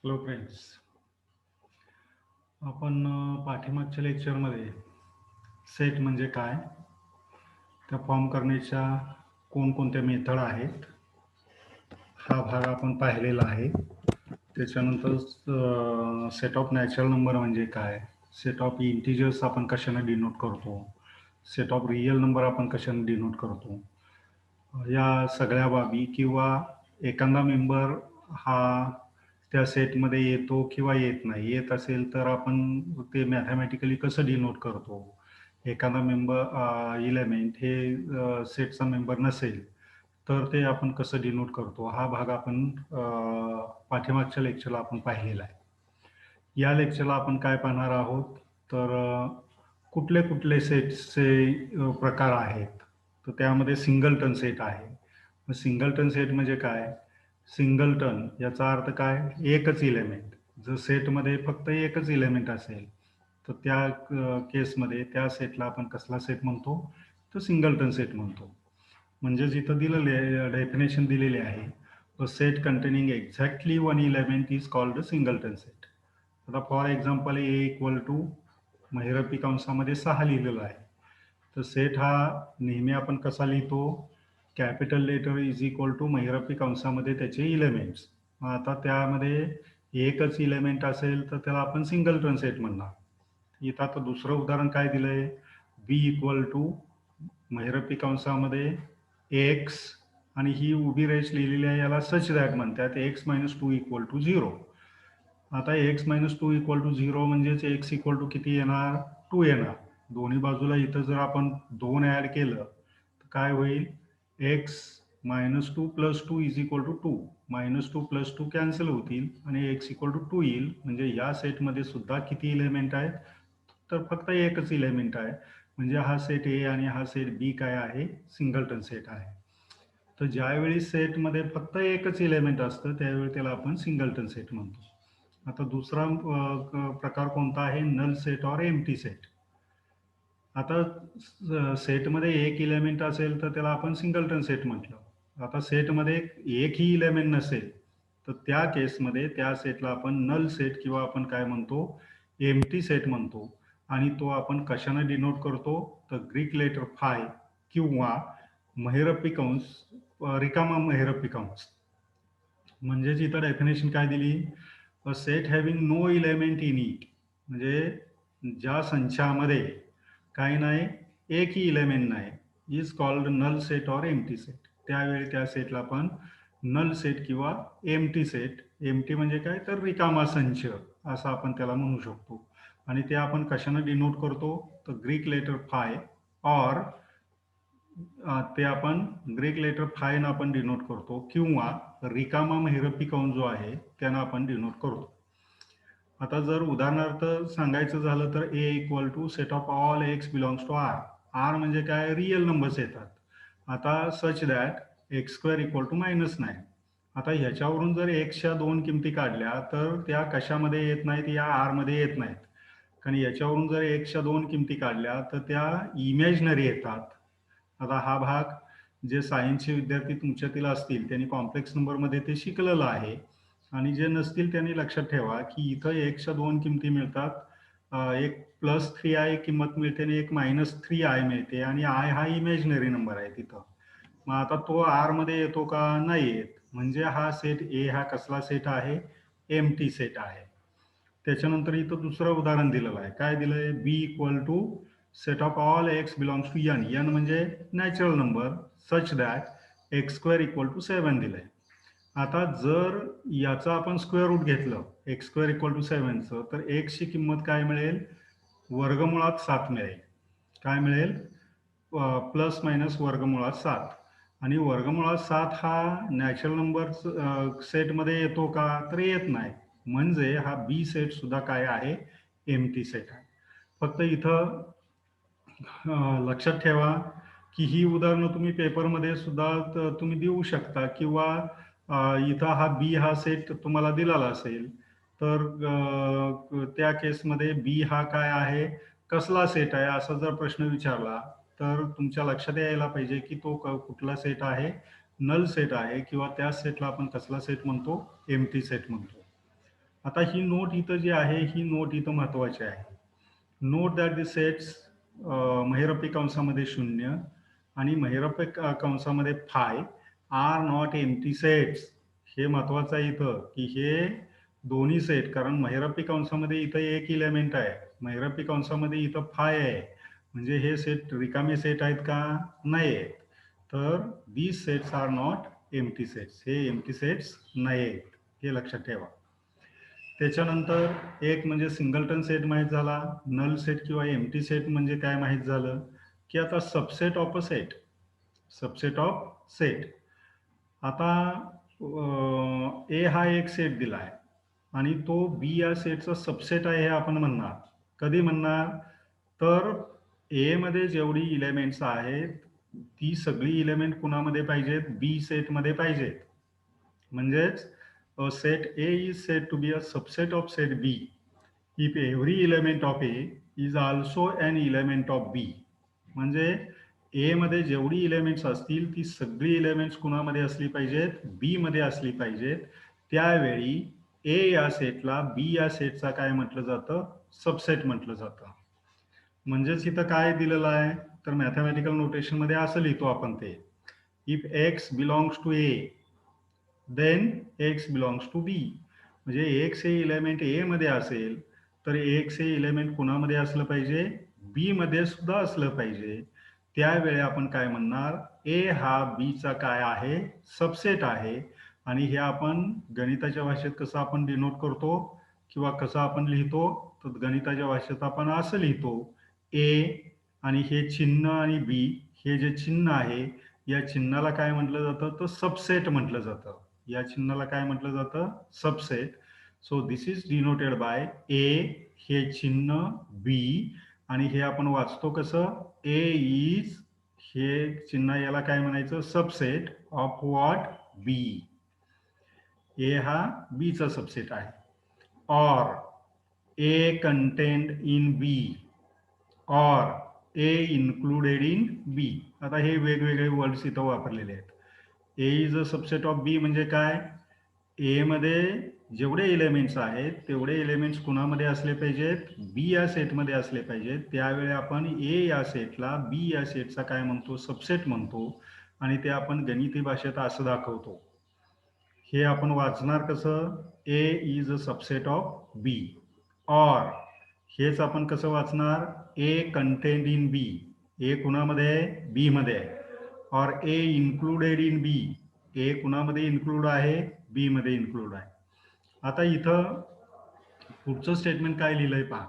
Hello friends, आपण पाठीमागच्या लेक्चरमध्ये सेट म्हणजे काय, त्या फॉर्म करण्याच्या कोणकोणत्या मेथड आहेत हा भाग आपण पाहिलेला आहे. त्याच्यानंतर सेट ऑफ नॅचरल नंबर म्हणजे काय, सेट ऑफ इंटिजर्स आपण कशाने डिनोट करतो, सेट ऑफ रिअल नंबर आपण कशाने डिनोट करतो, या सगळ्या बाबी किंवा एखादा मेंबर हा त्या सेटमध्ये येतो किंवा येत नाही, येत असेल तर आपण ते मॅथमॅटिकली कसं डिनोट करतो, एखादा मेंबर इलेमेंट हे सेटचा मेंबर नसेल तर ते आपण कसं डिनोट करतो, हा भाग आपण पाठीमागच्या लेक्चरला आपण पाहिलेला आहे. या लेक्चरला आपण काय पाहणार आहोत तर कुठले कुठले सेट्सचे प्रकार आहेत. तर त्यामध्ये सिंगलटन सेट आहे. सिंगलटन सेट म्हणजे काय, सिंगलटन याचा अर्थ काय, एकच इलेमेंट. जर सेटमध्ये फक्त एकच इलेमेंट असेल तर त्या केसमध्ये त्या सेटला आपण कसला सेट म्हणतो, तर सिंगलटन सेट म्हणतो. म्हणजे जिथं दिलेले डेफिनेशन दिलेली आहे, set containing exactly one element is called a singleton set. आता for example A equal to महिरपी कंसामध्ये 6 लिहिलेलं आहे. तर सेट हा नेहमी आपण कसा लिहितो, capital letter is equal to महिरपी कंसामध्ये त्याचे इलेमेंट्स. आता त्यामध्ये एकच इलेमेंट असेल तर त्याला आपण सिंगलटन सेट म्हणणार. इथं आता दुसरं उदाहरण काय दिलंय, बी इक्वल टू महिरपी कंसामध्ये एक्स आणि ही उभी रेष लिहिलेली आहे, याला सच दॅट म्हणतात, x minus two equal to zero. आता x minus two equal to zero म्हणजेच एक्स इक्वल टू किती येणार, टू येणार. दोन्ही बाजूला इथं जर आपण 2 ॲड केलं तर काय होईल, x minus two plus two is equal to two. Minus two plus two cancel होतील आणि एक्स इक्वल टू टू येईल. म्हणजे या सेटमध्ये सुद्धा किती इलेमेंट आहेत, तर फक्त एकच इलेमेंट आहे. म्हणजे हा सेट ए आणि हा सेट बी काय आहे, सिंगलटन सेट आहे. तर ज्यावेळी सेटमध्ये फक्त एकच इलेमेंट असतं त्यावेळी त्याला आपण सिंगलटन सेट म्हणतो. आता दुसरा प्रकार कोणता आहे, नल सेट और एम्प्टी सेट. आता सेटमध्ये एक इलेमेंट असेल तर त्याला आपण सिंगलटन सेट म्हटलं. आता सेटमध्ये एकही इलेमेंट नसेल तर त्या केसमध्ये त्या सेटला आपण नल सेट किंवा आपण काय म्हणतो, एम्प्टी सेट म्हणतो. आणि तो आपण कशाने डिनोट करतो, तर ग्रीक लेटर फाय किंवा महिरपी कंस, रिकामा महिरपी कंस. म्हणजेच इथं डेफिनेशन काय दिली, a set having no element in it. म्हणजे ज्या संचामध्ये काही नाही, एकही इलेमेंट नाही, इज कॉल्ड नल सेट और एम्प्टी सेट. त्यावेळी त्या सेटला आपण नल सेट किंवा एम्प्टी सेट, एम्प्टी म्हणजे काय तर रिकामा संच असं आपण त्याला म्हणू शकतो. आणि ते आपण कशाने डिनोट करतो, तर ग्रीक लेटर फाय और ते आपण ग्रीक लेटर फायनं आपण डिनोट करतो किंवा रिकामा महिरपी कंस जो आहे त्यानं आपण डिनोट करतो. आता जर उदाहरणार्थ सांगायचं झालं तर A equal to set of all x belongs to R. R म्हणजे काय, रिअल नंबर्स येतात. आता such that x square equal to -9. आता ह्याच्यावरून जर एक्सच्या 2 किमती काढल्या तर त्या कशामध्ये येत नाहीत, या आरमध्ये येत नाहीत. कारण याच्यावरून जर एक्सच्या 2 किमती काढल्या तर त्या इमॅजिनरी येतात. आता हा भाग जे सायन्सचे विद्यार्थी तुमच्यातील असतील त्यांनी कॉम्प्लेक्स नंबरमध्ये ते शिकलेलं आहे. आणि जे नसतील त्यांनी लक्षात ठेवा की इथं एकच्या 2 किमती मिळतात. एक +3i किंमत मिळते आणि एक -3i मिळते आणि आय हा इमॅजिनरी नंबर आहे तिथं. मग आता तो आरमध्ये येतो का, नाही येत. म्हणजे हा सेट ए हा कसला सेट आहे, एम्प्टी सेट आहे. त्याच्यानंतर इथं दुसरं उदाहरण दिलेलं आहे, काय दिलंय, B equal to set of all x belongs to N. N म्हणजे natural number, such that x square equal to 7 दिलंय. आता जर याचा आपण स्क्वेअर रूट घेतलं एक्स स्क्वेअर इक्वल टू 7चं, तर एक्सची किंमत काय मिळेल, वर्गमुळात 7 मिळेल. काय मिळेल, प्लस मायनस वर्गमुळात 7. आणि वर्गमुळात 7 हा नॅचरल नंबर सेटमध्ये येतो का, तर येत नाही. म्हणजे हा बी सेट सुद्धा काय आहे, एम्प्टी सेट आहे. फक्त इथं लक्षात ठेवा की ही उदाहरणं तुम्ही पेपरमध्ये सुद्धा तुम्ही देऊ शकता किंवा इथं हा बी हा सेट तुम्हाला दिलेला असेल तर त्या केसमध्ये बी हा काय आहे, कसला सेट आहे असा जर प्रश्न विचारला तर तुमच्या लक्षात यायला पाहिजे की तो कुठला सेट आहे, नल सेट आहे किंवा त्या सेटला आपण कसला सेट म्हणतो, एम्प्टी सेट म्हणतो. आता ही नोट इथं जी आहे ही नोट इथं महत्वाची आहे. नोट दॅट द सेट्स महिरपी कंसामध्ये 0 आणि महिरपी कंसामध्ये phi are not empty sets. हे महत्वाचं आहे इथं की हे दोन्ही सेट, कारण महिरपी कंसामध्ये इथं एक इलेमेंट आहे, महिरपी कंसामध्ये इथं फाय आहे, म्हणजे हे सेट रिकामे सेट आहेत का? नाही आहेत. तर these sets are not empty sets, हे एम्प्टी सेट्स नाही आहेत, हे लक्षात ठेवा. त्याच्यानंतर एक म्हणजे सिंगलटन सेट माहीत झाला. नल सेट किंवा एम्प्टी सेट म्हणजे काय माहीत झालं की आता subset of a set, subset of set. आता ए हा एक सेट दिला आहे आणि तो बी या सेटचा सबसेट आहे हे आपण म्हणणार. कधी म्हणणार? तर ए मध्ये जेवढी इलेमेंट्स आहेत ती सगळी इलेमेंट कुणामध्ये पाहिजेत? बी सेटमध्ये पाहिजेत. म्हणजेच set A is said to be a subset of set B if every element of A is also an element of B. म्हणजे ए मध्ये जेवढी इलेमेंट्स असतील ती सगळी इलेमेंट्स कुणामध्ये असली पाहिजेत? बी मध्ये असली पाहिजेत. त्यावेळी ए या सेटला बी या सेटचा काय म्हटलं जातं? सबसेट म्हटलं जातं. म्हणजेच इथं काय दिलेलं आहे? तर मॅथमॅटिकल नोटेशन मध्ये असं लिहितो आपण ते, if x belongs to A then x belongs to B. म्हणजे एक्स हे इलेमेंट ए मध्ये असेल तर एक्स हे इलेमेंट कुणामध्ये असलं पाहिजे? बी मध्ये सुद्धा असलं पाहिजे. त्यावेळी आपण काय म्हणणार? ए हा बी चा काय आहे? सबसेट आहे. आणि हे आपण गणिताच्या भाषेत कसं आपण डिनोट करतो किंवा कसं आपण लिहितो? तर गणिताच्या भाषेत आपण असं लिहितो, ए आणि हे चिन्ह आणि बी, हे जे चिन्ह आहे या चिन्हाला काय म्हटलं जातं? तर सबसेट म्हटलं जातं. या चिन्हाला काय म्हटलं जातं? Subset. So this is denoted by A, हे चिन्ह बी, आणि हे आपण वाचतो कसं? ए इज, हे चिन्ह याला काय म्हणायचं? Subset of what? B. A हा बी चा सबसेट आहे. और ए कंटेंड इन बी, और ए इन्क्लुडेड इन बी. आता हे वेगवेगळे वर्ड्स इथं वापरलेले आहेत. ए इज अ सबसेट ऑफ बी म्हणजे काय? ए मध्ये जेवढे एलिमेंट्स आहेत तेवढे एलिमेंट्स कुणामध्ये असले पाहिजेत? बी या सेटमध्ये असले पाहिजेत. त्यावेळी आपण ए या सेटला बी या सेटचा काय म्हणतो? सबसेट म्हणतो. आणि ते आपण गणिती भाषेत असं दाखवतो. हे आपण वाचणार कसं? ए इज अ सबसेट ऑफ बी. और हेच आपण कसं वाचणार? ए कंटेंड इन बी. ए कुणामध्ये आहे? बी मध्ये आहे. और A included in B. A कुणामध्ये इन्क्लूड आहे? बी मध्ये इन्क्लूड आहे. आता इथं पुढचं स्टेटमेंट काय लिहिलंय पहा.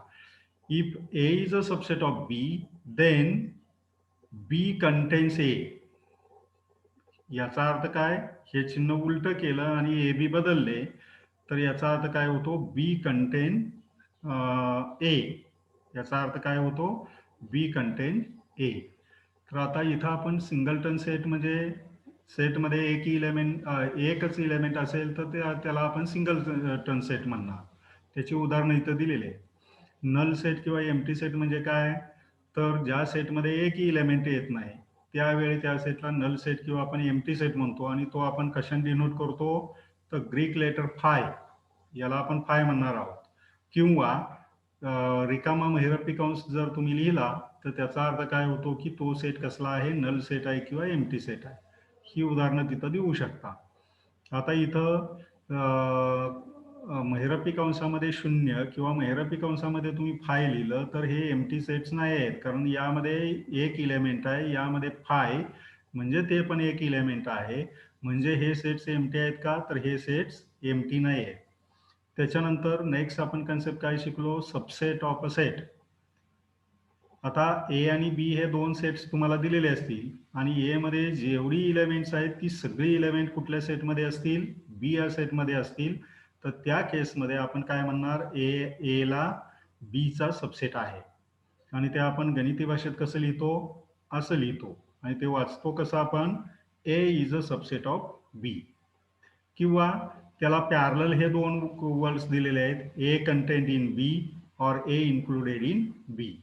If A is a subset of B then B contains A. याचा अर्थ काय? हे चिन्ह उलट केलं आणि ए बी बदलले तर याचा अर्थ काय होतो? Be contain a. याचा अर्थ काय होतो? Be contain a. तर आता इथं आपण सिंगलटन सेट म्हणजे सेटमध्ये एक इलेमेंट, एकच इलेमेंट असेल तर त्याला आपण सिंगल टन सेट म्हणणार. त्याची उदाहरणं इथं दिलेली आहे. नल सेट किंवा एम्प्टी सेट म्हणजे काय? तर ज्या सेटमध्ये एकही इलेमेंट येत नाही त्यावेळी त्या सेटला नल सेट किंवा आपण एम्प्टी सेट म्हणतो. आणि तो आपण कशाने डिनोट करतो? तर ग्रीक लेटर फाय, याला आपण फाय म्हणणार आहोत. किंवा रिकामा महिरपी कंस जर तुम्ही लिहिला तर त्याचा अर्थ काय होतो की तो सेट कसला आहे? नल सेट आहे किंवा एम्प्टी सेट आहे. ही उदाहरणं तिथं देऊ शकता. आता इथं महिरपी कंसामध्ये 0 किंवा महिरपी कंसामध्ये तुम्ही फाय लिहिलं तर हे एम्प्टी सेट्स नाही आहेत, कारण यामध्ये एक इलेमेंट आहे, यामध्ये फाय म्हणजे ते पण एक इलेमेंट आहे. म्हणजे हे सेट्स एम्प्टी आहेत का? तर हे सेट्स एम्प्टी नाही आहेत. त्याच्यानंतर नेक्स्ट आपण कन्सेप्ट काय शिकलो? Subset of a set. आता ए आणि बी हे दोन सेट्स तुम्हाला दिलेले असतील आणि ए मध्ये जेवढी इलेमेंट्स आहेत ती सगळी इलेमेंट कुठल्या सेटमध्ये असतील? बी या सेटमध्ये असतील. तर त्या केसमध्ये आपण काय म्हणणार? ए ला बी चा सबसेट आहे. आणि ते आपण गणिती भाषेत कसं लिहितो? असं लिहितो. आणि ते वाचतो कसं आपण? ए इज अ सबसेट ऑफ बी. किंवा त्याला पॅरलल हे दोन वर्ड्स दिलेले आहेत, ए कंटेंट इन बी और ए इन्क्लुडेड इन बी.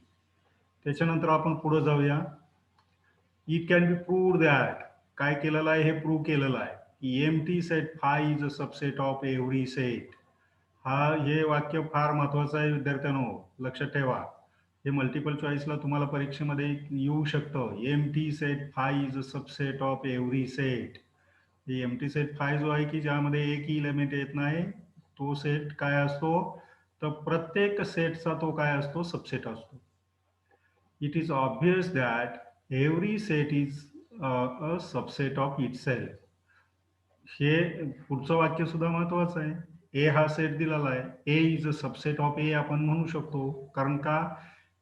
त्याच्यानंतर आपण पुढे जाऊया. It can be proved that, काय केलेलं आहे? हे प्रूव्ह केलेलं आहे की empty set five is a subset of every set. हे वाक्य फार महत्वाचं आहे विद्यार्थ्यांनो, लक्षात ठेवा. हे मल्टिपल चॉईसला तुम्हाला परीक्षेमध्ये येऊ शकतं. Empty set five is a subset of every set. Empty set five जो आहे की ज्यामध्ये एकही इलेमेंट येत नाही, तो सेट काय असतो, तर प्रत्येक सेटचा तो काय असतो, सबसेट असतो. It is obvious that every set is a subset of itself. हे पुढचं वाक्य सुद्धा महत्वाचं आहे. ए हा सेट दिलेला आहे, A is a subset of ए आपण म्हणू शकतो. कारण का,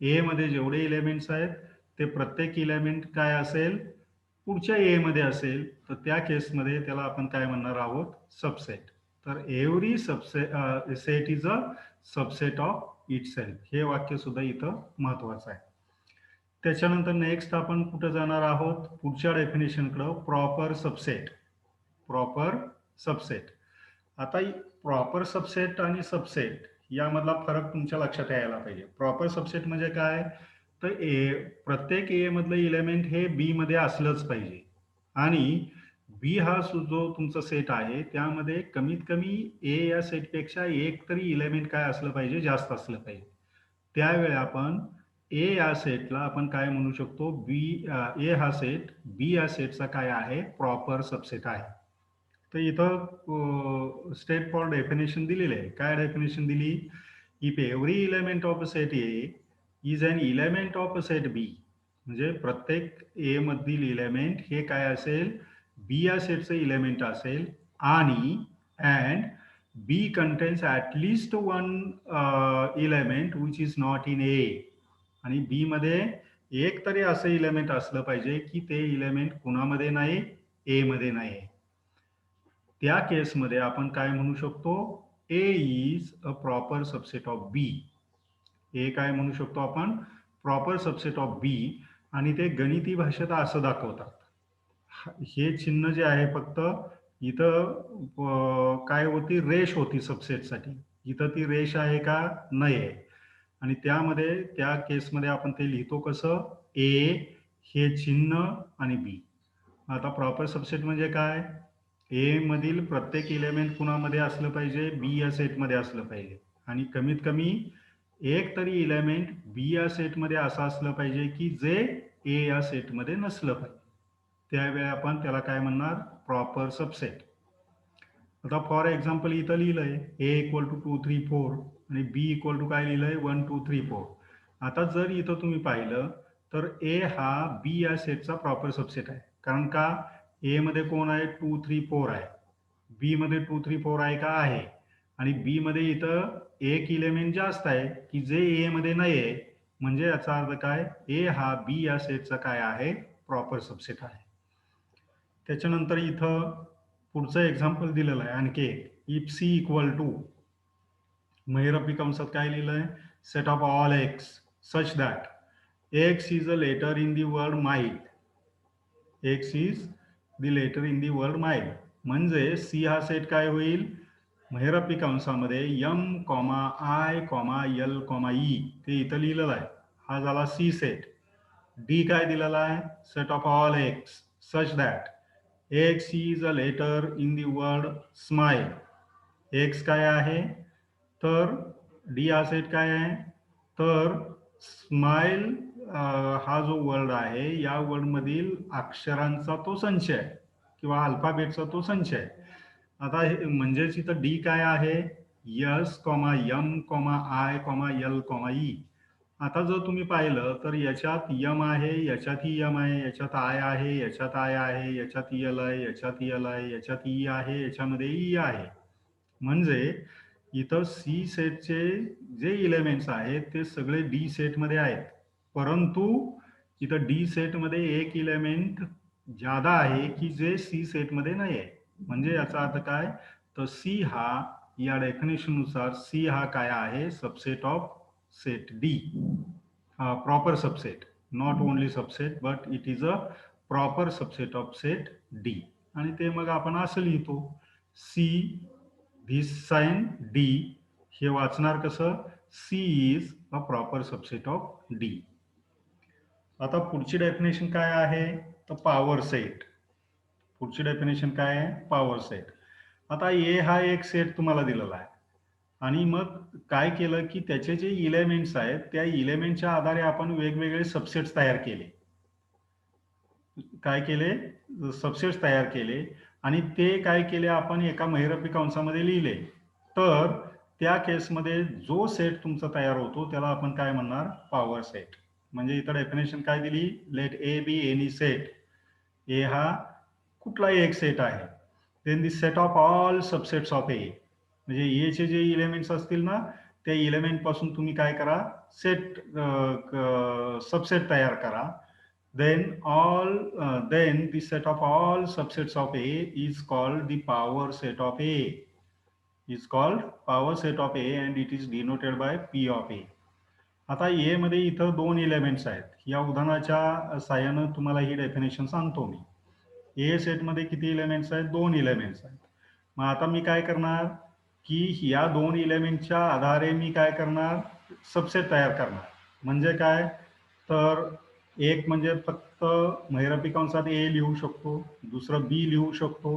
ए मध्ये जेवढे इलेमेंट्स आहेत ते प्रत्येक इलेमेंट काय असेल, पुढच्या ए मध्ये असेल, तर त्या केसमध्ये त्याला आपण काय म्हणणार आहोत, सबसेट. तर every set is a subset of itself. हे वाक्य सुद्धा इथं महत्वाचं आहे. त्याच्यानंतर नेक्स्ट आपण कुठं जाणार आहोत, पुढच्या डेफिनेशनकडं, प्रॉपर सबसेट. Proper subset. आता प्रॉपर सबसेट आणि सबसेट यामधला फरक तुमच्या लक्षात यायला पाहिजे. प्रॉपर सबसेट म्हणजे काय, तर प्रत्येक ए मधलं इलेमेंट हे बी मध्ये असलंच पाहिजे, आणि बी हा जो तुमचा सेट आहे त्यामध्ये कमीत कमी ए या सेटपेक्षा एक तरी इलेमेंट काय असलं पाहिजे, जास्त असलं पाहिजे. त्यावेळी आपण ए या सेटला आपण काय म्हणू शकतो, ए हा सेट बी या सेटचा काय आहे, प्रॉपर सबसेट आहे. तर इथं स्टेट फॉर डेफिनेशन दिलेले आहे. काय डेफिनेशन दिली, if every element of a set A is an element of a set B, म्हणजे प्रत्येक ए मधील इलेमेंट हे काय असेल, बी या सेटचं इलेमेंट असेल, आणि and B contains at least one element which is not in A. आणि बी मध्ये एक तरी असं इलेमेंट असलं पाहिजे की ते इलेमेंट कुणामध्ये नाही, ए मध्ये नाही. त्या केसमध्ये आपण काय म्हणू शकतो, A is a proper subset of B. A काय म्हणू शकतो आपण, प्रॉपर सबसेट ऑफ बी. आणि ते गणिती भाषेत असं दाखवतात. हे चिन्ह जे आहे फक्त इथं काय होती, रेष होती सबसेटसाठी. इथं ती रेष आहे का, नाही आहे. आणि त्यामध्ये त्या केसमध्ये आपण ते लिहितो कसं, ए हे चिन्ह आणि बी. आता प्रॉपर सबसेट म्हणजे काय, ए मधील प्रत्येक इलेमेंट कुणामध्ये असलं पाहिजे, बी या सेटमध्ये असलं पाहिजे, आणि कमीत कमी एक तरी इलेमेंट बी या सेटमध्ये असं असलं पाहिजे की जे ए या सेटमध्ये नसलं पाहिजे. त्यावेळी आपण त्याला काय म्हणणार, प्रॉपर सबसेट. आता फॉर एक्झाम्पल इथं लिहिलंय ए इक्वल टू 2 3 4 आणि बी इक्वल टू काय लिहिलंय 1 2 3 4. आता जर इथं तुम्ही पाहिलं तर ए हा बी या सेटचा प्रॉपर सबसेट आहे. कारण का, ए मध्ये कोण आहे, 2 3 4 आहे, बी मध्ये 2 3 4 आहे का, आहे. आणि बी मध्ये इथं एक इलेमेंट जास्त आहे की जे ए मध्ये नाही आहे. म्हणजे याचा अर्थ काय, ए हा बी या सेटचा काय आहे, प्रॉपर सबसेट आहे. त्याच्यानंतर इथं पुढचं एक्झाम्पल दिलेलं आहे आणखी एक, इफ सी इक्वल टू, महिरपी कंसात काय लिहिलंय, set of all x such that x is a letter in the word mile. X is the letter in the word mile. म्हणजे सी हा सेट काय होईल, महिरपी कंसामध्ये M comma I comma L comma E, ते इथं लिहिलेलं आहे. हा झाला सी सेट. डी काय दिलेला आहे, set of all x such that x is a letter in the word smile. X काय आहे, तर डी हा सेट काय आहे, तर स्माइल हा जो वर्ड आहे या वर्ड मधील अक्षरांचा तो संच आहे किंवा अल्फाबेटचा तो संच आहे. आता म्हणजेच इथं डी काय आहे, S comma M comma I comma L comma E. आता जर तुम्ही पाहिलं तर याच्यात यम आहे, याच्यातही यम आहे, याच्यात आय आहे, याच्यात आय आहे, याच्यात यल आहे, याच्यात यल आहे, याच्यात ई आहे, याच्यामध्ये ई आहे. म्हणजे इथं सी सेटचे जे इलेमेंट्स आहेत ते सगळे डी सेटमध्ये आहेत, परंतु इथं डी सेटमध्ये एक इलेमेंट ज्यादा आहे की जे सी सेटमध्ये नाही आहे. म्हणजे याचा अर्थ काय, तर सी हा या डेफिनेशन नुसार सी हा काय आहे, subset of set D. Proper subset, not only subset but it is a proper subset of set D. आणि ते मग आपण असं लिहितो, सी धिस साइन डी. हे वाचणार कसं, C is a proper subset of D. आता पुढची डेफिनेशन काय आहे, तर पॉवर सेट. पुढची डेफिनेशन काय आहे, पॉवर सेट. आता ए हा एक सेट तुम्हाला दिलेला आहे, आणि मग काय केलं की त्याचे जे इलेमेंट्स आहेत त्या इलेमेंटच्या आधारे आपण वेगवेगळे सबसेट्स तयार केले. काय केले? सबसेट्स तयार केले आणि ते काय केले आपण एका महिरपी कंसामध्ये लिहिले. तर त्या केसमध्ये जो सेट तुमचा तयार होतो त्याला आपण काय म्हणणार? Power set. म्हणजे इथं डेफिनेशन काय दिली? Let A B any set. A हा कुठलाही एक सेट आहे. Then the set of all subsets of A. म्हणजे ए चे जे इलेमेंट्स असतील ना त्या इलेमेंट पासून तुम्ही काय करा? सेट सबसेट तयार करा. Then the set of all subsets of A is called the power set of A. Is called power set of A and it is denoted by P of A. आता ए मध्ये इथं दोन elements आहेत. या उदाहरणाच्या साहाय्यानं तुम्हाला ही डेफिनेशन सांगतो मी. ए सेटमध्ये किती इलेमेंट्स आहेत? दोन इलेमेंट्स आहेत. मग आता मी काय करणार की या दोन इलेमेंटच्या आधारे मी काय करणार? सबसेट तयार करणार. म्हणजे काय? तर एक म्हणजे फक्त महिरपी कंसात ए लिहू शकतो, दुसरं बी लिहू शकतो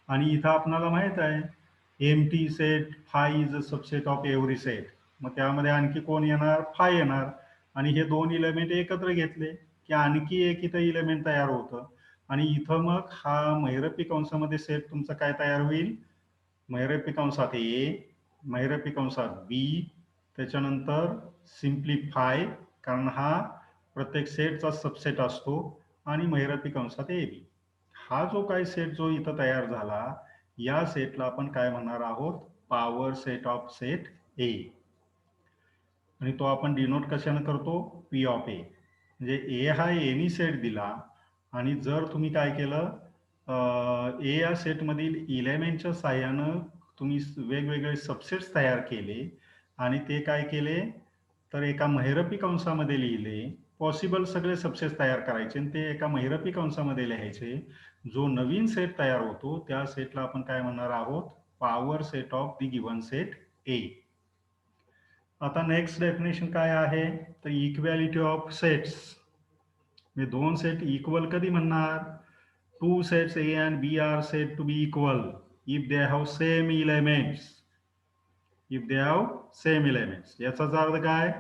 आणि इथं आपणाला माहित आहे empty set five is a subset of every set. मग त्यामध्ये आणखी कोण येणार? फाय येणार आणि हे दोन इलेमेंट एकत्र घेतले की आणखी एक इथं इलेमेंट तयार होतं आणि इथं मग हा महिरपी कंसामध्ये सेट तुमचा काय तयार होईल? महिरपी कंसात ए, महिरपी कंसात बी, त्याच्यानंतर सिम्प्लिफाय कारण हा प्रत्येक सेटचा सबसेट असतो आणि महिरपी कंसात ए बी. हा जो काही सेट जो इथं तयार झाला या सेटला आपण काय म्हणणार आहोत? पॉवर सेट ऑफ सेट ए. आणि तो आपण डिनोट कशाने करतो? P of A. म्हणजे ए हा एनी सेट दिला आणि जर तुम्ही काय केलं ए या सेटमधील इलेमेंटच्या साह्यानं तुम्ही वेगवेगळे सबसेट्स तयार केले आणि ते काय केले तर एका महिरपी कंसामध्ये लिहिले. पॉसिबल सगळे सबसेट्स तयार करायचे आणि ते एका महिरपी कंसामध्ये लिहायचे. जो नवीन सेट तयार होतो त्या सेटला आपण काय म्हणणार आहोत? Power set of the given set ए. आता नेक्स्ट डेफिनेशन काय आहे? तर इक्वॅलिटी ऑफ सेट्स. मी दोन सेट इक्वल कधी म्हणणार? Two sets A and B are said to be equal if they have same elements. If they have same elements याचाच अर्थ काय?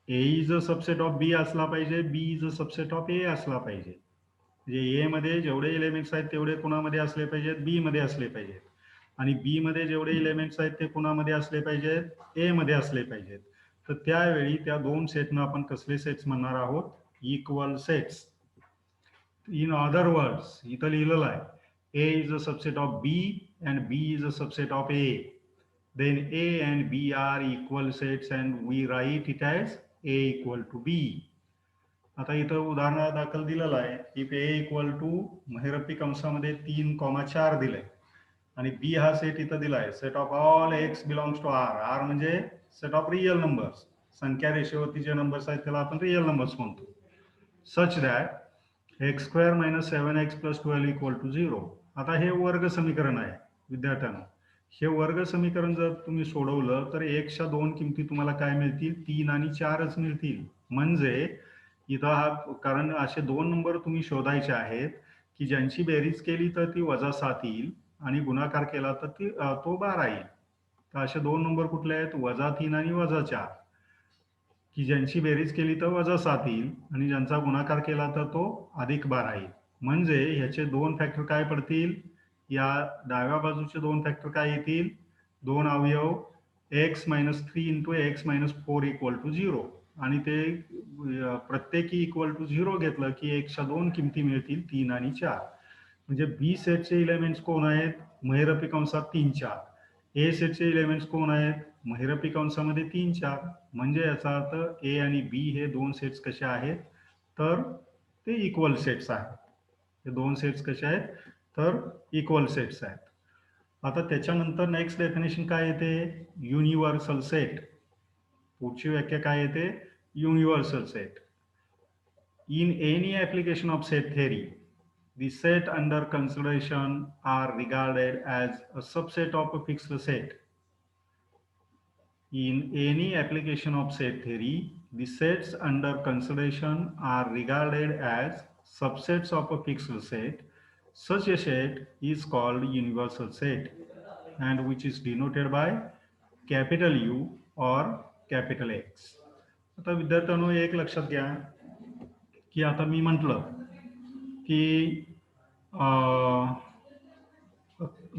A is a subset of B असला पाहिजे, B is a subset of A असला पाहिजे. म्हणजे ए मध्ये जेवढे इलेमेंट्स आहेत तेवढे कुणामध्ये असले पाहिजेत? बी मध्ये असले पाहिजेत. आणि बी मध्ये जेवढे इलेमेंट्स आहेत ते कुणामध्ये असले पाहिजेत? ए मध्ये असले पाहिजेत. तर त्यावेळी त्या दोन सेटनं आपण कसले सेट्स म्हणणार आहोत? Equal sets. In other words इथं लिहिलेलं आहे A is a subset of B and B is a subset of A. Then A and B are equal sets and we write it as A equal to B. आता इथं उदाहरणादाखल दिलेलं आहे if A equal to महिरपी कंसामध्ये 3,4 दिलंय आणि बी हा set इथं दिलाय set of all x belongs to R. R म्हणजे सेट ऑफ रिअल नंबर्स. संख्या रेषेवरती जे नंबर्स आहेत त्याला आपण रिअल नंबर्स म्हणतो. Such that x square minus 7x plus 12 equal to 0. आता हे वर्ग समीकरण आहे विद्यार्थ्यांना. हे वर्ग समीकरण जर तुम्ही सोडवलं तर एकच्या दोन किमती तुम्हाला काय मिळतील? 3 आणि 4च मिळतील. म्हणजे इथं हा कारण असे दोन नंबर तुम्ही शोधायचे आहेत की ज्यांची बेरीज केली तर ती -7 येईल आणि गुणाकार केला तर तो 12 येईल. तर असे दोन नंबर कुठले आहेत? -3 आणि -4 की ज्यांची बेरीज केली तर -7 येईल आणि ज्यांचा गुणाकार केला तर तो +12 येईल. म्हणजे ह्याचे दोन फॅक्टर काय पडतील? या डाव्या बाजूचे दोन फॅक्टर काय येतील? दोन अवयव x - 3 into x - 4 equal to 0 आणि ते प्रत्येकी इक्वल टू 0 घेतलं की एकच्या दोन किमती मिळतील 3 आणि 4. म्हणजे बी सेटचे इलेमेंट्स कोण आहेत? महिरपी कंसात 3, 4. ए सेटचे इलेमेंट्स कोण आहेत? महिरपी कंसामध्ये 3, 4. म्हणजे याचा अर्थ ए आणि बी हे दोन सेट्स कसे आहेत? तर ते इक्वल सेट्स आहेत. हे दोन सेट्स कसे आहेत? तर इक्वल सेट्स आहेत. आता त्याच्यानंतर नेक्स्ट डेफिनेशन काय येते? Universal set. पुढची व्याख्या काय येते? Universal set. In any application of set theory, the set under consideration are regarded as a subset of a fixed set. In any application of set theory, the sets under consideration are regarded as subsets of a fixed set. Such a set is called universal set and which is denoted by capital you और capital x. आता विद्यार्थ्यांनो एक लक्षात घ्या की आता मी म्हटलं की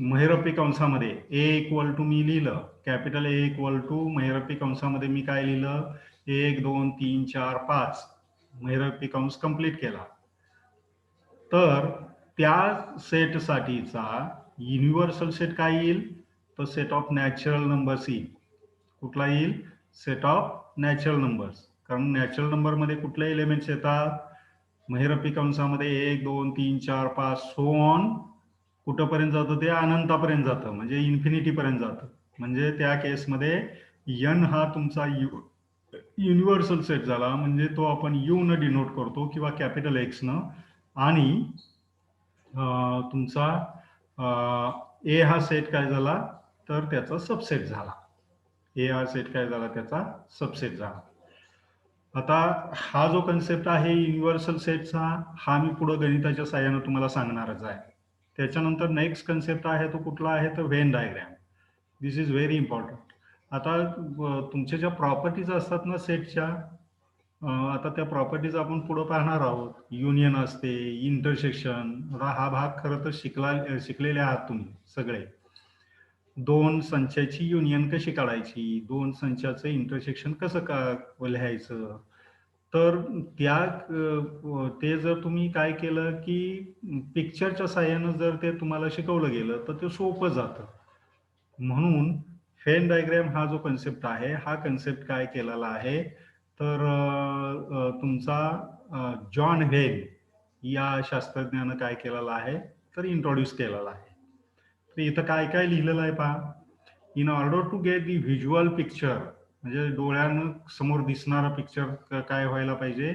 महिरपी कंसामध्ये ए इक्वल टू मी लिहिलं, कॅपिटल ए इक्वल टू महिरपी कंसामध्ये मी काय लिहिलं, 1 2 3 4 5 महिरपी कंस कंप्लीट केला. तर त्या सेटसाठीचा युनिव्हर्सल सेट काय येईल, तर सेट ऑफ नॅचरल नंबर्स येईल. कुठला येईल, सेट ऑफ नॅचरल नंबर्स. कारण नॅचरल नंबरमध्ये कुठले एलिमेंट्स येतात, महिरपी कंसामध्ये 1 2 3 4 5 सो ऑन कुठंपर्यंत जातं, ते अनंतापर्यंत जातं, म्हणजे इन्फिनिटी पर्यंत जातं. म्हणजे त्या केसमध्ये एन हा तुमचा युनिव्हर्सल सेट झाला, म्हणजे तो आपण यू न डिनोट करतो किंवा कॅपिटल एक्स न. आणि तुमचा ए हा सेट काय झाला, तर त्याचा सबसेट झाला. ए हा सेट काय झाला, त्याचा सबसेट झाला. आता हा जो कन्सेप्ट आहे युनिव्हर्सल सेटचा, हा मी पुढे गणिताच्या साहाय्याने तुम्हाला सांगणारच आहे. त्याच्यानंतर नेक्स्ट कन्सेप्ट आहे तो कुठला आहे, तर when diagram. This is very important. आता तुमच्या ज्या प्रॉपर्टीज असतात ना सेटच्या, आता त्या प्रॉपर्टीज आपण पुढे पाहणार आहोत. युनियन असते, इंटरसेक्शन. हा भाग खरं तर शिकलेले आहात तुम्ही सगळे. दोन संचाची युनियन कशी काढायची, दोन संचाचं इंटरसेक्शन कसं लिहायचं. तर ते जर तुम्ही काय केलं की पिक्चरच्या साहाय्यानं जर ते तुम्हाला शिकवलं गेलं तर ते सोपं जातं. म्हणून व्हेन डायग्रॅम हा जो कन्सेप्ट आहे, हा कन्सेप्ट काय केलेला आहे, तर तुमचा जॉन व्हेन या शास्त्रज्ञानं काय केलेला आहे, तर इंट्रोड्यूस केलेला आहे. तर इथं काय काय लिहिलेलं आहे पहा. In order to get the visual picture, म्हणजे डोळ्यानं समोर दिसणारा पिक्चर काय व्हायला पाहिजे,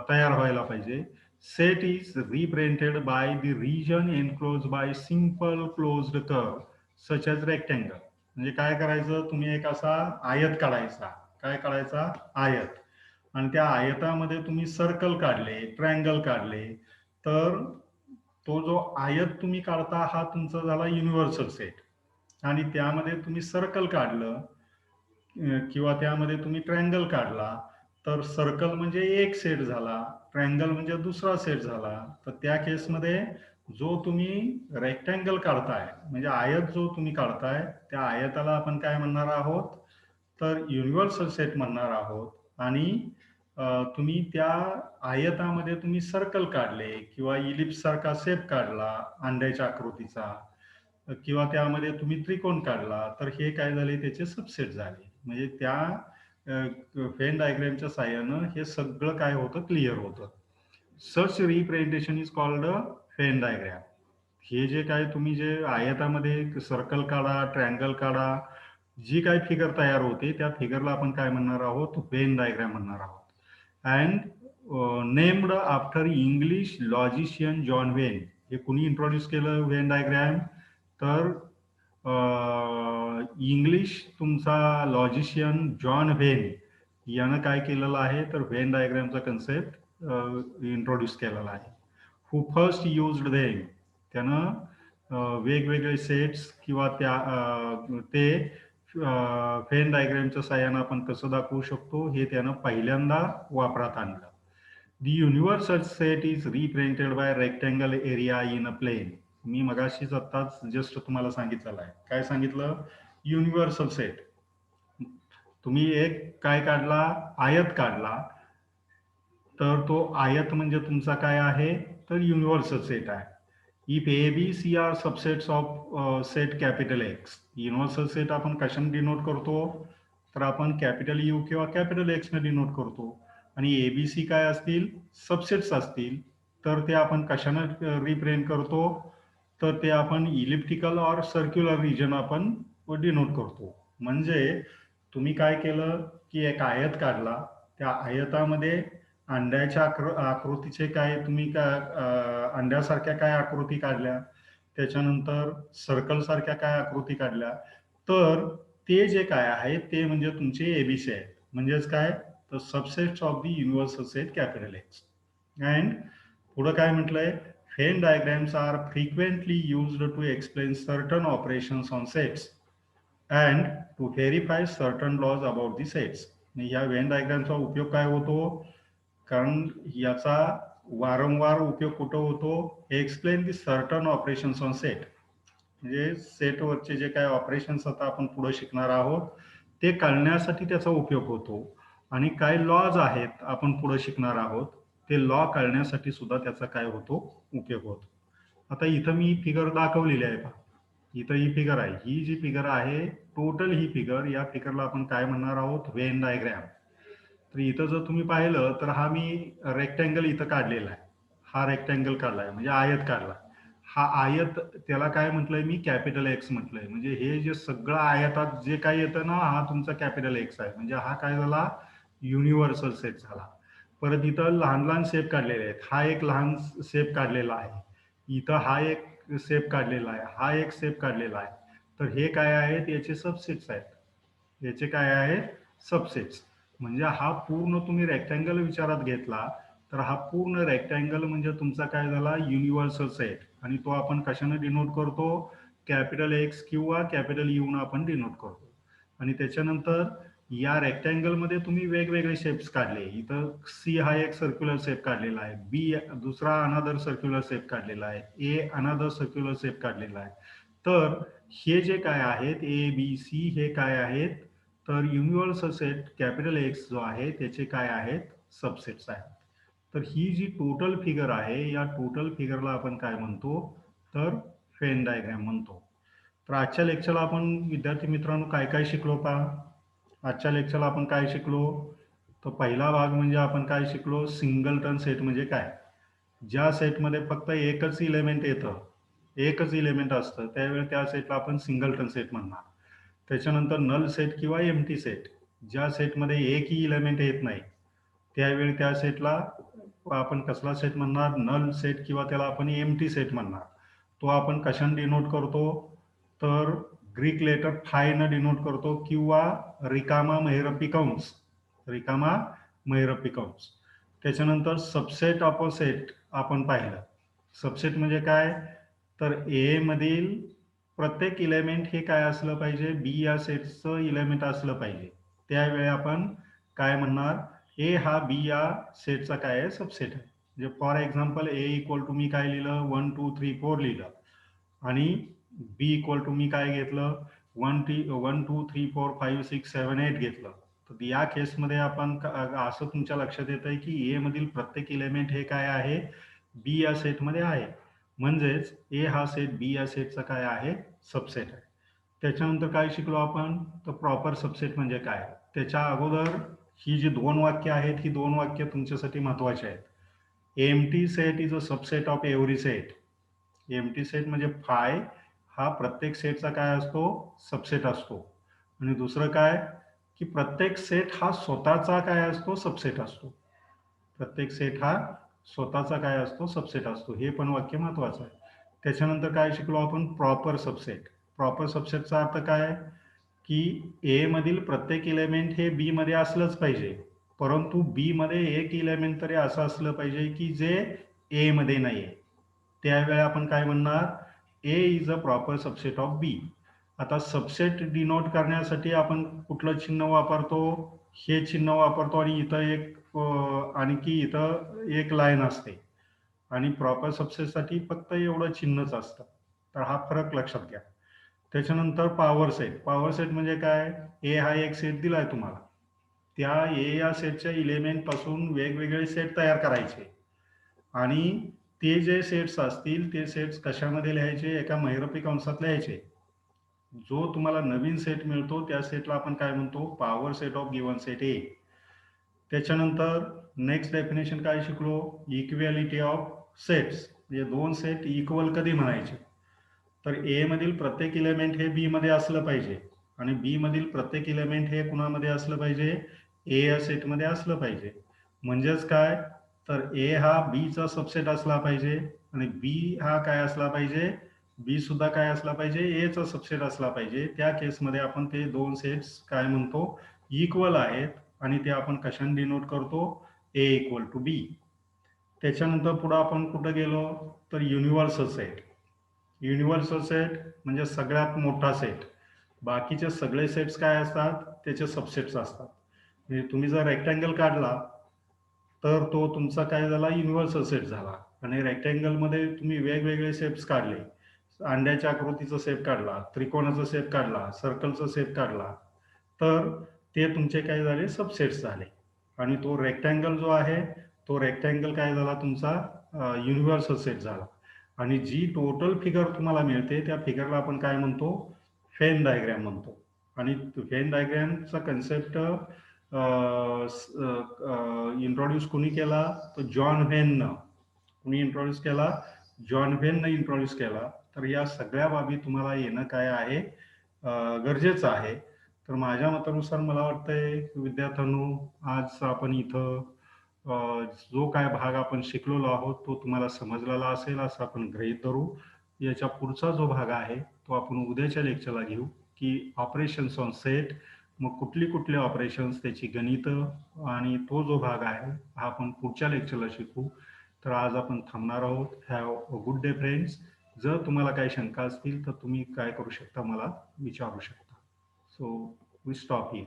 तयार व्हायला पाहिजे. Set is represented by the region enclose by simple closed curve such as rectangle. म्हणजे काय करायचं, तुम्ही एक असा आयत काढायचा. काय काढायचा, आयत. आणि त्या आयतामध्ये तुम्ही सर्कल काढले, ट्रायंगल काढले, तर तो जो आयत तुम्ही काढता हा तुमचा झाला युनिव्हर्सल सेट. आणि त्यामध्ये तुम्ही सर्कल काढलं किंवा त्यामध्ये तुम्ही ट्रायंगल काढला, तर सर्कल म्हणजे एक सेट झाला, ट्रायंगल म्हणजे दुसरा सेट झाला. तर त्या केसमध्ये जो तुम्ही रेक्टँगल काढताय, म्हणजे आयत जो तुम्ही काढताय, त्या आयताला आपण काय म्हणणार आहोत, तर युनिव्हर्सल सेट म्हणणार आहोत. आणि तुम्ही त्या आयतामध्ये तुम्ही सर्कल काढले किंवा इलिप्स सारखा शेप काढला अंड्याच्या आकृतीचा, किंवा त्यामध्ये तुम्ही त्रिकोण काढला, तर हे काय झाले, त्याचे सबसेट झाले. म्हणजे त्या व्हेन डायग्रॅमच्या साहाय्यानं हे सगळं काय होतं, क्लिअर होतं. Such representation is called Venn diagram. हे जे काय तुम्ही जे आयतामध्ये सर्कल काढा, ट्रायंगल काढा, जी काय फिगर तयार होते त्या फिगरला आपण काय म्हणणार आहोत, व्हेन डायग्रॅम म्हणणार आहोत. And named after English logician John when. हे कुणी इंट्रोड्यूस केलं व्हेन डायग्रॅम, तर इंग्लिश तुमचा लॉजिशियन जॉन व्हेन यानं काय केलेलं आहे, तर व्हेन डायग्रॅमचा कन्सेप्ट इंट्रोड्यूस केलेला आहे. हु फर्स्ट युज्ड व्हेन, त्यानं वेगवेगळे सेट्स किंवा ते व्हेन डायग्रॅमच्या साहाय्यानं आपण कसं दाखवू शकतो हे त्यानं पहिल्यांदा वापरात आणलं. The universal set is represented by rectangle area in a plane. मी मगाशीच आत्ताच जस्ट तुम्हाला सांगितलेलं आहे. काय सांगितलं, युनिव्हर्सल सेट. तुम्ही एक काय काढला, आयत काढला, तर तो आयत म्हणजे तुमचा काय आहे, तर युनिव्हर्सल सेट आहे. If A B C are subsets of set capital X. Universal set आपण कशाने डिनोट करतो, तर आपण कॅपिटल यू किंवा कॅपिटल एक्स ने डिनोट करतो. आणि एबीसी काय असतील, सबसेट्स असतील, तर ते आपण कशाने रिप्रेझेंट करतो, तर ते आपण इलिप्टिकल और सर्क्युलर रिजन आपण डिनोट करतो. म्हणजे तुम्ही काय केलं की एक आयत काढला, त्या आयतामध्ये अंड्याच्या आकृतीचे काय तुम्ही अंड्यासारख्या काय आकृती काढल्या, त्याच्यानंतर सर्कल सारख्या काय आकृती काढल्या, तर ते जे काय आहे ते म्हणजे तुमचे एबीसी आहेत. म्हणजेच काय, तर subsets of the universal set capital X. And पुढं काय म्हटलंय, Venn diagrams are frequently used to explain certain operations on sets. And to verify certain laws about the sets. या व्हेन डायग्रामचा उपयोग काय होतो, कारण याचा वारंवार उपयोग कुठं होतो, explain the certain operations on set. म्हणजे सेटवरचे जे काय ऑपरेशन्स आता आपण पुढे शिकणार आहोत ते कळण्यासाठी त्याचा उपयोग होतो. आणि काय लॉज आहेत आपण पुढे शिकणार आहोत ते लॉ कळण्यासाठी सुद्धा त्याचा काय होतो, उपयोग होतो. आता इथं मी फिगर दाखवलेली आहे पहा. इथं ही फिगर आहे. ही जी फिगर आहे टोटल ही फिगर, या फिगरला आपण काय म्हणणार आहोत, व्हेन डायग्राम. तर इथं जर तुम्ही पाहिलं तर हा मी रेक्टँगल इथं काढलेला आहे. हा रेक्टँगल काढलाय म्हणजे आयत काढला. हा आयत त्याला काय म्हटलंय मी, कॅपिटल एक्स म्हटलंय. म्हणजे हे जे सगळं आयतात जे काय येतं ना, हा तुमचा कॅपिटल एक्स आहे. म्हणजे हा काय झाला, युनिव्हर्सल सेट झाला. परत इथं लहान लहान शेप काढलेले आहेत. हा एक लहान शेप काढलेला आहे. इथं हा एक शेप काढलेला आहे. हा एक शेप काढलेला आहे. तर हे काय आहेत, याचे सबसेट्स आहेत. याचे काय आहेत, सबसेट्स. म्हणजे हा पूर्ण तुम्ही रेक्टँगल विचारात घेतला तर हा पूर्ण रेक्टँगल म्हणजे तुमचा काय झाला, युनिव्हर्सल सेट. आणि तो आपण कशाने डिनोट करतो, कॅपिटल एक्स किंवा कॅपिटल यू न आपण डिनोट करतो. आणि त्याच्यानंतर या रेक्टँगल मध्ये तुम्ही वेगवेगळे शेप्स काढले. इथं सी हा एक सर्क्युलर शेप काढलेला आहे, बी दुसरा अनादर सर्क्युलर शेप काढलेला आहे, ए अनादर सर्क्युलर शेप काढलेला आहे. तर हे जे काय आहेत, ए बी सी, हे काय आहेत, तर युनिव्हर्सल सेट कॅपिटल एक्स जो आहे त्याचे काय आहेत, सबसेट्स आहेत. तर ही जी टोटल फिगर आहे, या टोटल फिगरला आपण काय म्हणतो, तर व्हेन डायग्राम म्हणतो. तर आजच्या लेक्चरला आपण विद्यार्थी मित्रांनो काय काय शिकलो पहा. आजच्या लेक्चरला आपण काय शिकलो, तर पहिला भाग म्हणजे आपण काय शिकलो, सिंगलटन सेट म्हणजे काय. ज्या सेटमध्ये फक्त एकच इलेमेंट येतं, एकच इलेमेंट असतं, त्यावेळी त्या सेटला आपण सिंगलटन सेट म्हणणार. त्याच्यानंतर नल सेट किंवा एम्प्टी सेट, ज्या सेटमध्ये एकही इलेमेंट येत नाही त्यावेळी त्या सेटला आपण कसला सेट म्हणणार, नल सेट किंवा त्याला आपण एम्प्टी सेट म्हणणार. तो आपण कशाने डिनोट करतो, तर ग्रीक लेटर फाय न डिनोट करतो किंवा रिकामा महिरपी कंस, रिकामा महिरपी कंस. त्याच्यानंतर सबसेट ऑफ अ सेट आपण पाहिलं. सबसेट म्हणजे काय, तर ए मधील प्रत्येक इलेमेंट हे काय असलं पाहिजे, बी या सेटचं इलेमेंट असलं पाहिजे. त्यावेळी आपण काय म्हणणार, ए हा बी या सेटचा काय आहे, सबसेट आहे. म्हणजे for example A equal to मी काय लिहिलं, 1 2 3 4 लिहिलं. आणि बी इक्वल टू मी काय घेतलं, 1 2 3 4 5 6 7 8 घेतलं. तर या केसमध्ये आपण असं तुमच्या लक्षात येत आहे की ए मधील प्रत्येक इलेमेंट हे काय आहे, बी या सेटमध्ये आहे. म्हणजेच ए हा सेट बी या सेटचा काय आहे, सबसेट आहे. त्याच्यानंतर काय शिकलो आपण, तर प्रॉपर सबसेट म्हणजे काय. त्याच्या अगोदर ही जी दोन वाक्य आहेत, ही दोन वाक्य तुमच्यासाठी महत्वाची आहेत. Empty set is a subset of every set. Empty set म्हणजे फाय हा प्रत्येक सेटचा काय असतो, सबसेट असतो. आणि दुसरं काय, की प्रत्येक सेट हा स्वतःचा काय असतो, सबसेट असतो. प्रत्येक सेट हा स्वतःचा काय असतो, सबसेट असतो. हे पण वाक्य महत्वाचं आहे. त्याच्यानंतर काय शिकलो आपण, प्रॉपर सबसेट. प्रॉपर सबसेटचा अर्थ काय, की ए मधील प्रत्येक इलेमेंट हे बी मध्ये असलंच पाहिजे, परंतु बी मध्ये एक इलेमेंट तरी असं असलं पाहिजे की जे ए मध्ये नाहीये. त्यावेळी आपण काय म्हणणार, A is a proper subset of B. आता सबसेट डिनोट करण्यासाठी आपण कुठलं चिन्ह वापरतो, हे चिन्ह वापरतो. आणि इथं एक आणखी इथं एक लाईन असते. आणि प्रॉपर सबसेटसाठी फक्त एवढं चिन्हच असतं. तर हा फरक लक्षात घ्या. त्याच्यानंतर पॉवर सेट. पॉवर सेट म्हणजे काय, ए हा एक सेट दिलाय तुम्हाला, त्या ए या सेटच्या इलेमेंट पासून वेगवेगळे सेट तयार करायचे. आणि ते जे सेट्स असतील ते सेट्स कशामध्ये लिहायचे, एका महिरपी कंसात लिहायचे. जो तुम्हाला नवीन सेट मिळतो त्या सेटला आपण काय म्हणतो, power set of given set ए. त्याच्यानंतर नेक्स्ट डेफिनेशन काय शिकलो, इक्वॅलिटी ऑफ सेट्स. म्हणजे दोन सेट इक्वल कधी म्हणायचे, तर ए मधील प्रत्येक इलेमेंट हे बी मध्ये असलं पाहिजे आणि बी मधील प्रत्येक इलेमेंट हे कुणामध्ये असलं पाहिजे, ए या सेटमध्ये असलं पाहिजे. म्हणजेच काय, तर ए हा बी चा सबसेट असला पाहिजे आणि बी हा काय असला पाहिजे, बी सुद्धा काय असला पाहिजे, ए चा सबसेट असला पाहिजे. त्या केसमध्ये आपण ते दोन सेट्स काय म्हणतो, इक्वल आहेत. आणि ते आपण कशाने डिनोट करतो, ए इक्वल टू बी. त्याच्यानंतर पुढे आपण कुठं गेलो, तर युनिव्हर्सल सेट. युनिव्हर्सल सेट म्हणजे सगळ्यात मोठा सेट. बाकीचे सगळे सेट्स काय असतात, त्याचे सबसेट्स असतात. म्हणजे तुम्ही जर रेक्टँगल काढला तर तो तुमचा काय झाला, युनिव्हर्सल सेट झाला. आणि रेक्टँगलमध्ये तुम्ही वेगवेगळे शेप्स काढले, अंड्याच्या आकृतीचा शेप काढला, त्रिकोणाचा शेप काढला, सर्कलचा शेप काढला, तर ते तुमचे काय झाले, सबसेट्स झाले. आणि तो रेक्टँगल जो आहे तो रेक्टँगल काय झाला तुमचा, युनिव्हर्सल सेट झाला. आणि जी टोटल फिगर तुम्हाला मिळते त्या फिगरला आपण काय म्हणतो, व्हेन डायग्रॅम म्हणतो. आणि व्हेन डायग्रॅमचा कन्सेप्ट इंट्रोड्यूस कोणी केला, तर जॉन व्हेननं. कोणी इंट्रोड्यूस केला, जॉन व्हेननं इंट्रोड्यूस केला. तर या सगळ्या बाबी तुम्हाला येणं काय आहे, गरजेचं आहे. तर माझ्या मतानुसार मला वाटतंय विद्यार्थ्यांनो, आज आपण इथं जो काय भाग आपण शिकलेलो आहोत तो तुम्हाला समजलेला असेल असं आपण गृहीत धरू. याच्या पुढचा जो भाग आहे तो आपण उद्याच्या लेक्चरला घेऊ, की ऑपरेशन्स ऑन सेट. मग कुठली ऑपरेशन्स, त्याची गणित, आणि तो जो भाग आहे हा आपण पुढच्या लेक्चरला शिकू. तर आज आपण थांबणार आहोत. Have a good day friends. जर तुम्हाला काही शंका असतील तर तुम्ही काय करू शकता, मला विचारू शकता. So we stop here.